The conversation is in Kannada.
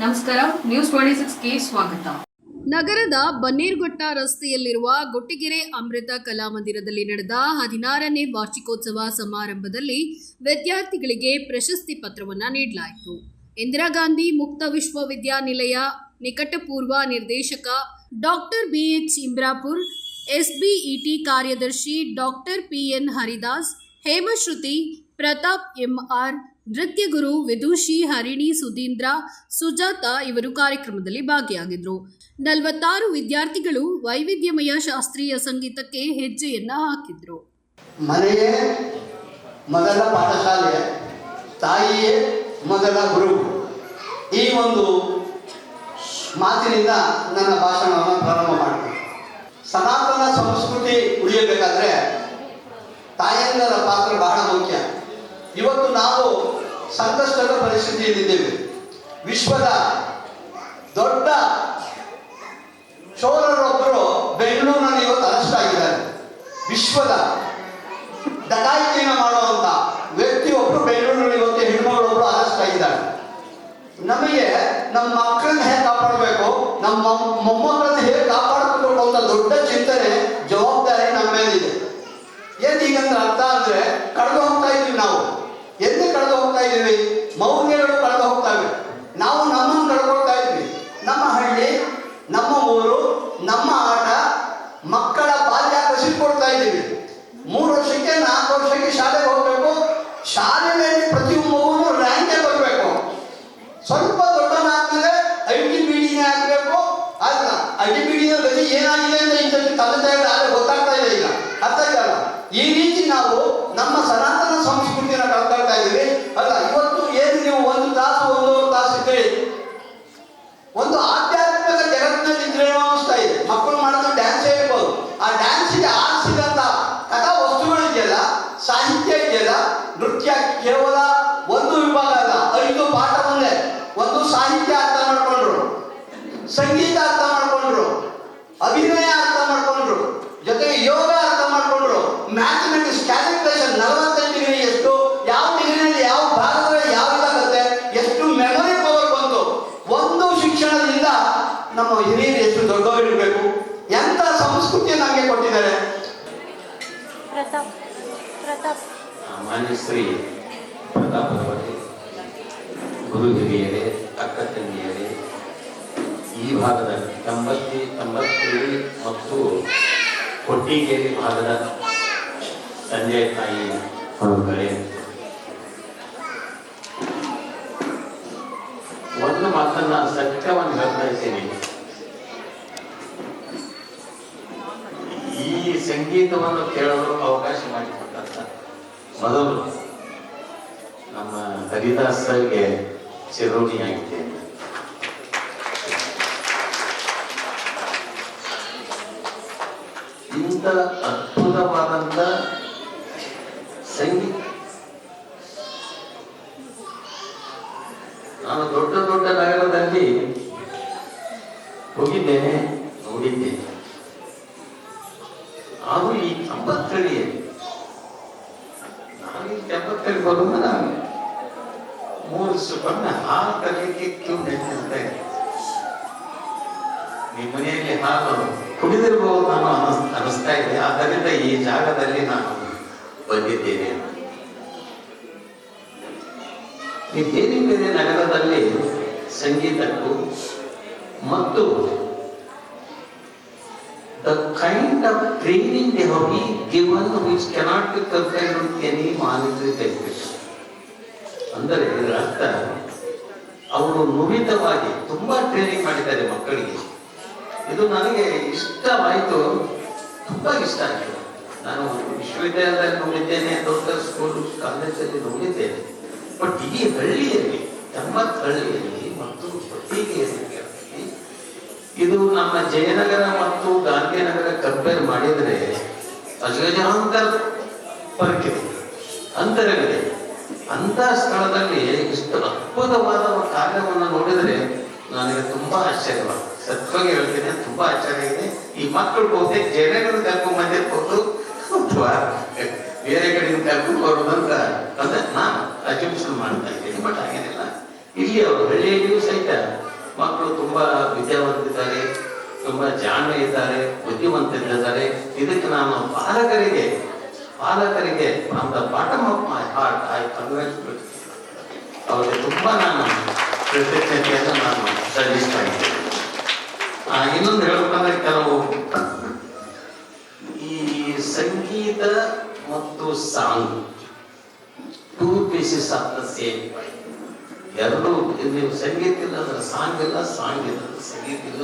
ನಮಸ್ಕಾರ, ನ್ಯೂಸ್ 26ಗೆ ಸ್ವಾಗತ. ನಗರದ ಬನ್ನೇರುಘಟ್ಟ ರಸ್ತೆಯಲ್ಲಿರುವ ಗೊಟ್ಟಿಗೆರೆ ಅಮೃತ ಕಲಾಮಂದಿರದಲ್ಲಿ ನಡೆದ 16ನೇ ವಾರ್ಷಿಕೋತ್ಸವ ಸಮಾರಂಭದಲ್ಲಿ ವಿದ್ಯಾರ್ಥಿಗಳಿಗೆ ಪ್ರಶಸ್ತಿ ಪತ್ರವನ್ನು ನೀಡಲಾಯಿತು. ಇಂದಿರಾ ಗಾಂಧಿ ಮುಕ್ತ ವಿಶ್ವವಿದ್ಯಾನಿಲಯ ನಿಕಟಪೂರ್ವ ನಿರ್ದೇಶಕ ಡಾಕ್ಟರ್ BH ಇಂಬ್ರಾಪುರ್, SBET ಕಾರ್ಯದರ್ಶಿ doctor PN Haridas, Hemashruti, Pratap MR, ನೃತ್ಯ ಗುರು ವಿದುಷಿ ಹರಿಣಿ ಸುಧೀಂದ್ರ, ಸುಜಾತ ಇವರು ಕಾರ್ಯಕ್ರಮದಲ್ಲಿ ಭಾಗಿಯಾಗಿದ್ದರು. 46 ವಿದ್ಯಾರ್ಥಿಗಳು ವೈವಿಧ್ಯಮಯ ಶಾಸ್ತ್ರೀಯ ಸಂಗೀತಕ್ಕೆ ಹೆಜ್ಜೆಯನ್ನ ಹಾಕಿದ್ರು. ಮನೆಯೇ ಮೊದಲ ಪಾಠಶಾಲೆ, ತಾಯಿಯೇ ಮೊದಲ ಗುರು. ಈ ಒಂದು ಮಾತಿನಿಂದ ನನ್ನ ಭಾಷಣವನ್ನು ಪ್ರಾರಂಭ ಮಾಡ್ತೀನಿ. ಸನಾತನ ಸಂಸ್ಕೃತಿ ಉಳಿಯಬೇಕಾದ್ರೆ ತಾಯಂದಿರ ಪಾತ್ರ ಬಹಳ ಮುಖ್ಯ. ಇವತ್ತು ನಾವು ಸಂಕಷ್ಟದ ಪರಿಸ್ಥಿತಿಯಲ್ಲಿದ್ದೇವೆ. ವಿಶ್ವದ ದೊಡ್ಡ ಚೋರರೊಬ್ಬರು ಬೆಂಗಳೂರಿನಲ್ಲಿ ಇವತ್ತು ಅರೆಸ್ಟ್ ಆಗಿದ್ದಾರೆ. ವಿಶ್ವದ ಡಕಾಯಿತಿಯನ್ನು ಮಾಡುವಂತ ವ್ಯಕ್ತಿಯೊಬ್ಬರು ಬೆಂಗಳೂರಿನಲ್ಲಿ ಇವತ್ತು ಹೆಣ್ಮಗಳೊಬ್ಬರು ಅರೆಸ್ಟ್ ಆಗಿದ್ದಾರೆ. ನಮಗೆ ನಮ್ಮ ಮಕ್ಕಳನ್ನ ಹೇಗೆ ಕಾಪಾಡಬೇಕು, ನಮ್ಮ ಮೊಮ್ಮಕ್ಕಳನ್ನ ಹೇಗೆ ಕಾಪಾಡಬೇಕು ಅಂತ ದೊಡ್ಡ ಚಿಂತನೆ, ಜವಾಬ್ದಾರಿ ನಮ್ಮ ಮೇಲಿದೆ. ಏನ್ ಈಗಂದ್ರೆ ಅರ್ಥ ಅಂದ್ರೆ ಕಳೆದು ಹೋಗ್ತಾ ಇದ್ವಿ ನಾವು. ಎಲ್ಲಿ ಕಳೆದು ಹೋಗ್ತಾ ಇದ್ದೀವಿ? ಮೌಲ್ಯಗಳು ಕಳೆದು ಹೋಗ್ತಾ ಇವೆ. ನಾವು ನಮ್ಮನ್ನು ಕಳ್ಕೊಳ್ತಾ ಇದ್ವಿ. ನಮ್ಮ ಹಳ್ಳಿ, ನಮ್ಮ ಊರು, ನಮ್ಮ ಆಟ, ಮಕ್ಕಳ ಬಾಲ್ಯ ಕಸಿಕೊಡ್ತಾ ಇದ್ದೀವಿ. 3 ವರ್ಷಕ್ಕೆ 4 ವರ್ಷಕ್ಕೆ ಶಾಲೆಗೆ ಹೋಗ್ಬೇಕು. ಶಾಲೆಯಲ್ಲಿ ಪ್ರತಿಯೊಂದು ಮಗುನು ರ್ಯಾಂಕೇ ಬರಬೇಕು. ಸ್ವಲ್ಪ ದೊಡ್ಡನಾದ್ಮೇಲೆ ITBD ಆಗ್ಬೇಕು. ಅಲ್ಲ, ITBD ಗತಿ ಏನಾಗಿದೆ ಅಂತ ಇಂಥ ತಂದೆ ತಾಯಿಗಳು ಗೊತ್ತಾಗ್ತಾ ಇದೆ. ಈಗ ಅರ್ಥ ಆಗಲ್ಲ. ಈ ರೀತಿ ನಾವು ನಮ್ಮ ಸನಾತನ ಸಂಸ್ಕೃತಿನ ಕಳ್ಕೊಳ್ತಾ ಇದ್ದೀವಿ. ಅಲ್ಲ, ಇವತ್ತು ಏನು ನೀವು 1 ತಾಸು 1.5 ತಾಸು ಇದ್ರಿ, ಒಂದು ಆಧ್ಯಾತ್ಮಿಕ ಜಗತ್ತಿನಲ್ಲಿ ಇದ್ರೆ ಅನಿಸ್ತಾ ಇದೆ. ಮಕ್ಕಳು ಮಾಡೋದು ಡ್ಯಾನ್ಸ್ ಇರ್ಬೋದು. ಆ ಡ್ಯಾನ್ಸಿಗೆ ಆರಿಸಿದಂತ ಕಥಾ ವಸ್ತುಗಳು ಇದೆಯಲ್ಲ, ಸಾಹಿತ್ಯ ಇದೆಯಲ್ಲ, ನೃತ್ಯ ಕೇವಲ ಒಂದು ವಿಭಾಗ ಅಲ್ಲ, 5 ಪಾಠ ಒಂದೇ. ಒಂದು ಸಾಹಿತ್ಯ ಅರ್ಥ ಮಾಡ್ಕೊಂಡ್ರು, ಸಂಗೀತ ಅರ್ಥ ಮಾಡ್ಕೊಂಡ್ರು, ಅಭಿನಯ ಅರ್ಥ ಮಾಡ್ಕೊಂಡ್ರು, ಜೊತೆಗೆ ಯೋಗ ಅರ್ಥ ಮಾಡ್ಕೊಂಡ್ರು, ಮ್ಯಾಥಮೆಟಿಕ್ಸ್, ಕ್ಯಾಲ್ಕುಲೇಷನ್, 45 ಡಿಗ್ರಿ ಎಷ್ಟು, ಯಾವ ಡಿಗ್ರಿನಲ್ಲಿ ಯಾವ ಭಾಗದಲ್ಲಿ ಯಾವ ಇದಾಗುತ್ತೆ, ಎಷ್ಟು ಮೆಮೊರಿ ಪವರ್ ಬಂತು. ಒಂದು ಶಿಕ್ಷಣದಿಂದ ನಮ್ಮ ಹಿರಿಯರು ಎಷ್ಟು ದೊಡ್ಡವರಿರಬೇಕು, ಎಂತ ಸಂಸ್ಕೃತಿ ನಮಗೆ ಕೊಟ್ಟಿದ್ದಾರೆ. ಮಾನ್ಯ ಶ್ರೀ ಪ್ರತಾಪರವರೇ, ಗುರು ಹಿರಿಯರೇ, ಅಕ್ಕ ತಂಗಿಯರೇ, ಈ ಭಾಗದ 97 ಮತ್ತು ಕೊಟ್ಟಿಗೆರೆ ಭಾಗದ ತಂದೆ ತಾಯಿ ಮಕ್ಕಳೇ, ಒಂದು ಮಾತನ್ನ ಸತ್ಯವನ್ನು ಹೇಳ್ತಾ ಇದ್ದೀನಿ. ಈ ಸಂಗೀತವನ್ನು ಕೇಳಲು ಅವಕಾಶ ಮಾಡಿಕೊಟ್ಟಂತ ಮೊದಲು ನಮ್ಮ ಹರಿದಾಸ್ ಸರ್ಗೆ ಚಿರೋಣಿಯಾಗಿದ್ದೇನೆ. ಇಂಥ ಅದ್ಭುತವಾದಂತ ಸಂಗೀತ ನಾನು ದೊಡ್ಡ ದೊಡ್ಡ ನಗರದಲ್ಲಿ ಹೋಗಿದ್ದೇನೆ, ನೋಡಿದ್ದೇನೆ. ಆದರೂ ಈ 90 ನಾನು ಈ 70 ಬರುವಾಗ ನಾನು 3 ಸುಬ್ಬಣ್ಣ ಹಾಲು ತರಲಿಕ್ಕೆ ಕ್ಯೂ ನಿಂತಿರ್ತಾ ಇದ್ದೆ. ನಿಮ್ಮ ಮನೆಯಲ್ಲಿ ಹಾಲು ಕುಡಿದಿರಬಹುದು ನಾನು ಅನಿಸ್ತಾ ಇದೆ. ಆದ್ದರಿಂದ ಈ ಜಾಗದಲ್ಲಿ ನಾನು ಬಂದಿದ್ದೇನೆ. ಈ ಬೇರೆ ಬೇರೆ ನಗರದಲ್ಲಿ ಸಂಗೀತಕ್ಕೂ ಮತ್ತು the kind of training they have been given which cannot be compared with any monetary benefit. ಅಂದರೆ ಇದರ ಅರ್ಥ ಅವರು ನುರಿತವಾಗಿ ತುಂಬಾ ಟ್ರೈನಿಂಗ್ ಮಾಡಿದ್ದಾರೆ ಮಕ್ಕಳಿಗೆ. ಇದು ನನಗೆ ಇಷ್ಟವಾಯಿತು, ತುಂಬಾ ಇಷ್ಟ ಆಯಿತು. ನಾನು ವಿಶ್ವವಿದ್ಯಾಲಯದಲ್ಲಿ ನೋಡಿದ್ದೇನೆ, ದೊಡ್ಡ ಸ್ಕೂಲ್ ಕಾಲೇಜಲ್ಲಿ ನೋಡಿದ್ದೇನೆ. ಬಟ್ ಈ ಹಳ್ಳಿಯಲ್ಲಿ, 90 ಹಳ್ಳಿಯಲ್ಲಿ ಮತ್ತು ಕೊಟ್ಟಿಗೆಯಲ್ಲಿ ಇದು ನಮ್ಮ ಜಯನಗರ ಮತ್ತು ಗಾಂಧಿನಗರ ಕಂಪೇರ್ ಮಾಡಿದರೆ ಅಜಗಜಾಂತರ ಪರಕ್ಕಿದೆ, ಅಂತರವಿದೆ. ಅಂತ ಸ್ಥಳದಲ್ಲಿ ಇಷ್ಟು ಅದ್ಭುತವಾದ ಕಾರ್ಯವನ್ನು ನೋಡಿದರೆ ನನಗೆ ತುಂಬಾ ಆಶ್ಚರ್ಯವಾದ, ಸತ್ವಾಗಿ ಹೇಳ್ತೀನಿ, ತುಂಬಾ ಆಶ್ಚರ್ಯ ಇದೆ. ಈ ಮಕ್ಕಳು ಬಹುತೇಕ ಜಯನಗರ ಕರ್ಕೊಂಡು ಬಂದಿರ್ಬೋದು ಅಥವಾ ಬೇರೆ ಕಡೆಯಿಂದ ಕರ್ಕೊಂಡು ಬರೋದಂತ ಅಂದ್ರೆ ನಾನು ಅಜಂಪ್ಷನ್ ಮಾಡ್ತಾ ಇದ್ದೀನಿ. ಬಟ್ ಹಾಗೇನಿಲ್ಲ, ಇಲ್ಲಿ ಅವರು ಹಳ್ಳಿಯಲ್ಲಿಯೂ ಸಹಿತ ಮಕ್ಕಳು ತುಂಬಾ ವಿದ್ಯಾವಂತಿದ್ದಾರೆ, ತುಂಬಾ ಜಾಣ್ಮೆ ಇದ್ದಾರೆ, ಬುದ್ಧಿವಂತರಿದ್ದಾರೆ. ಇದಕ್ಕೆ ನಾನು ಪಾಲಕರಿಗೆ from the bottom of my heart I congratulate. ಅವರಿಗೆ ತುಂಬಾ ನಾನು ಕೃತಜ್ಞತೆಯನ್ನು ನಾನು ಸಲ್ಲಿಸ್ತಾ ಇದ್ದೇನೆ. ಇನ್ನೊಂದು ಹೇಳ್ಬೇಕಂದ್ರೆ, ಕೆಲವು ಈ ಸಂಗೀತ ಮತ್ತು song 2 pieces of the same. ಎರಡು, ನೀವು ಸಂಗೀತ ಇಲ್ಲ ಅಂದ್ರೆ ಸಾಂಗ್ ಇಲ್ಲ, ಸಾಂಗ್ ಇಲ್ಲ ಸಂಗೀತ ಇಲ್ಲ.